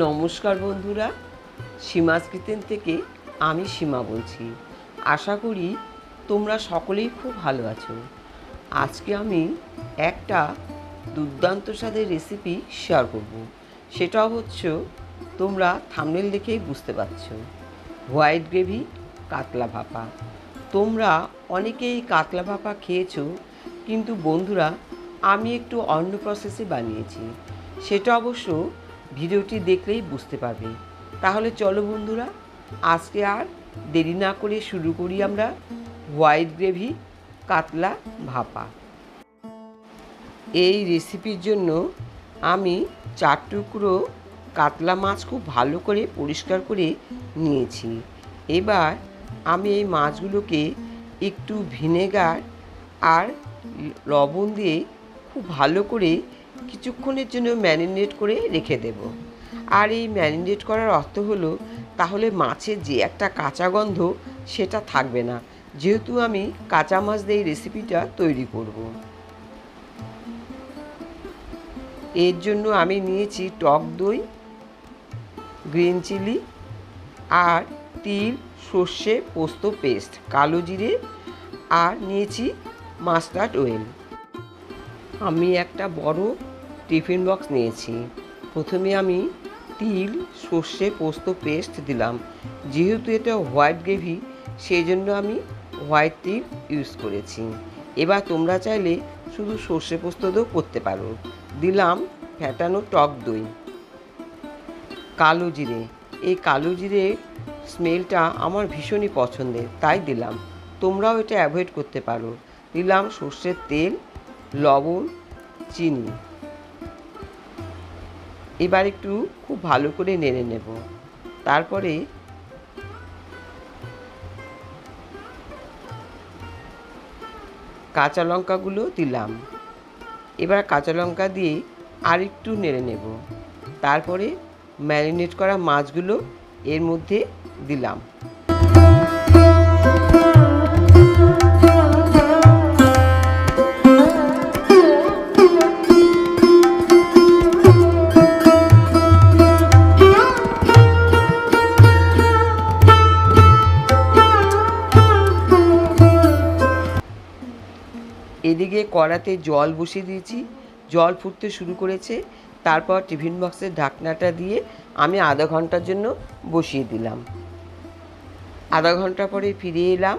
নমস্কার বন্ধুরা, সীমাস কিচেন থেকে আমি সীমা বলছি। আশা করি তোমরা সকলেই খুব ভালো আছো। আজকে আমি একটা দুর্দান্ত স্বাদের রেসিপি শেয়ার করব। সেটা হচ্ছে, তোমরা থাম্বনেল দেখেই বুঝতে পারছো, হোয়াইট গ্রেভি কাতলা ভাপা। তোমরা অনেকেই কাতলা ভাপা খেয়েছো, কিন্তু বন্ধুরা আমি একটু অন্য প্রসেসে বানিয়েছি। সেটা অবশ্য ভিডিওটি দেখলেই বুঝতে পারবে। তাহলে চলো বন্ধুরা, আজকে আর দেরি না করে শুরু করি আমরা হোয়াইট গ্রেভি কাতলা ভাপা। এই রেসিপির জন্য আমি 4 টুকরো কাতলা মাছ খুব ভালো করে পরিষ্কার করে নিয়েছি। এবার আমি এই মাছগুলোকে একটু ভিনেগার আর লবণ দিয়ে খুব ভালো করে কিছুক্ষণের জন্য ম্যারিনেট করে রেখে দেব। আর এই ম্যারিনেট করার অর্থ হলো, তাহলে মাছের যে একটা কাঁচা গন্ধ সেটা থাকবে না, যেহেতু আমি কাঁচা মাছ দিয়ে এই রেসিপিটা তৈরি করব। এর জন্য আমি নিয়েছি টক দই, গ্রিন চিলি আর তিল, সর্ষে, পোস্ত পেস্ট, কালো জিরে আর নিয়েছি মাস্টার্ড অয়েল। আমি একটা বড় টিফিন বক্স নিয়েছি। প্রথমে আমি তিল, সর্ষে, পোস্ত পেস্ট দিলাম। যেহেতু এটা হোয়াইট গ্রেভি, সেই জন্য আমি হোয়াইট তিল ইউজ করেছি। এবার তোমরা চাইলে শুধু সর্ষে পোস্ত দিয়েও করতে পারো। দিলাম ফ্যাটানো টক দই, কালো জিরে। এই কালো জিরে স্মেলটা আমার ভীষণই পছন্দের, তাই দিলাম। তোমরাও এটা অ্যাভয়েড করতে পারো। দিলাম সর্ষের তেল, লবণ, চিনি। এবার একটু খুব ভালো করে নেড়ে নেব। তারপরে কাঁচা লঙ্কাগুলো দিলাম। এবার কাঁচা লঙ্কা দিয়ে আর একটু নেড়ে নেব। তারপরে ম্যারিনেট করা মাছগুলো এর মধ্যে দিলাম। এদিকে কড়াতে জল বসিয়ে দিয়েছি, জল ফুটতে শুরু করেছে। তারপর টিফিন বক্সের ঢাকনাটা দিয়ে আমি আধা ঘন্টার জন্য বসিয়ে দিলাম। আধা ঘন্টা পরে ফিরে এলাম,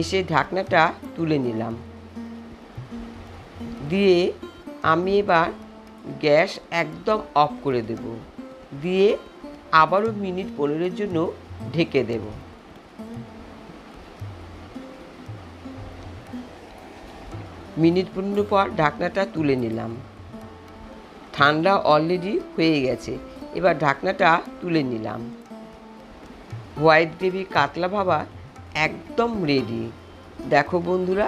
এসে ঢাকনাটা তুলে নিলাম। দিয়ে আমি এবার গ্যাস একদম অফ করে দেব। দিয়ে আবারও মিনিট 15 জন্য ঢেকে দেব। মিনিট 15 পর ঢাকনাটা তুলে নিলাম। ঠান্ডা অলরেডি হয়ে গেছে। এবার ঢাকনাটা তুলে নিলাম। হোয়াইট গ্রেভি কাতলা ভাপা একদম রেডি। দেখো বন্ধুরা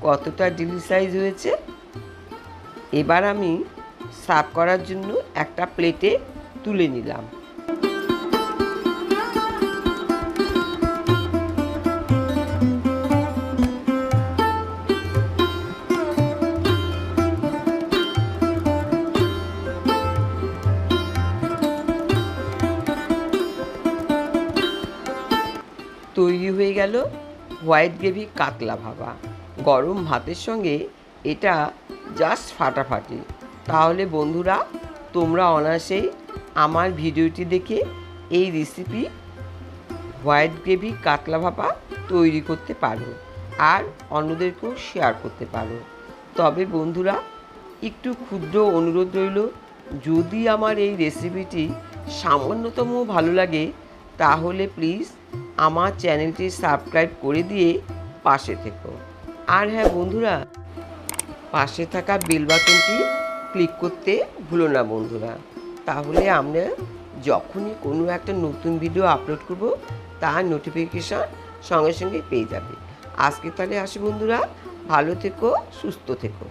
কতটা ডিলিশিয়াস হয়েছে। এবার আমি সার্ভ করার জন্য একটা প্লেটে তুলে নিলাম। তৈরি হয়ে গেল হোয়াইট গ্রেভি কাতলা ভাপা। গরম ভাতের সঙ্গে এটা জাস্ট ফাটাফাটি। তাহলে বন্ধুরা তোমরা অনায়াসেই আমার ভিডিওটি দেখে এই রেসিপি হোয়াইট গ্রেভি কাতলা ভাপা তৈরি করতে পারো আর অন্যদেরকেও শেয়ার করতে পারো। তবে বন্ধুরা একটু ক্ষুদ্র অনুরোধ রইল, যদি আমার এই রেসিপিটি সামান্যতম ভালো লাগে তাহলে প্লিজ আমার চ্যানেলটি সাবস্ক্রাইব করে দিয়ে পাশে থেকো। আর হ্যাঁ বন্ধুরা, পাশে থাকা বেল বাটনটি ক্লিক করতে ভুলো না বন্ধুরা। তাহলে আমরা যখনই কোনো একটা নতুন ভিডিও আপলোড করব তার নোটিফিকেশান সঙ্গে সঙ্গে পেয়ে যাবে। আজকে তাহলে আসি বন্ধুরা, ভালো থেকো, সুস্থ থেকো।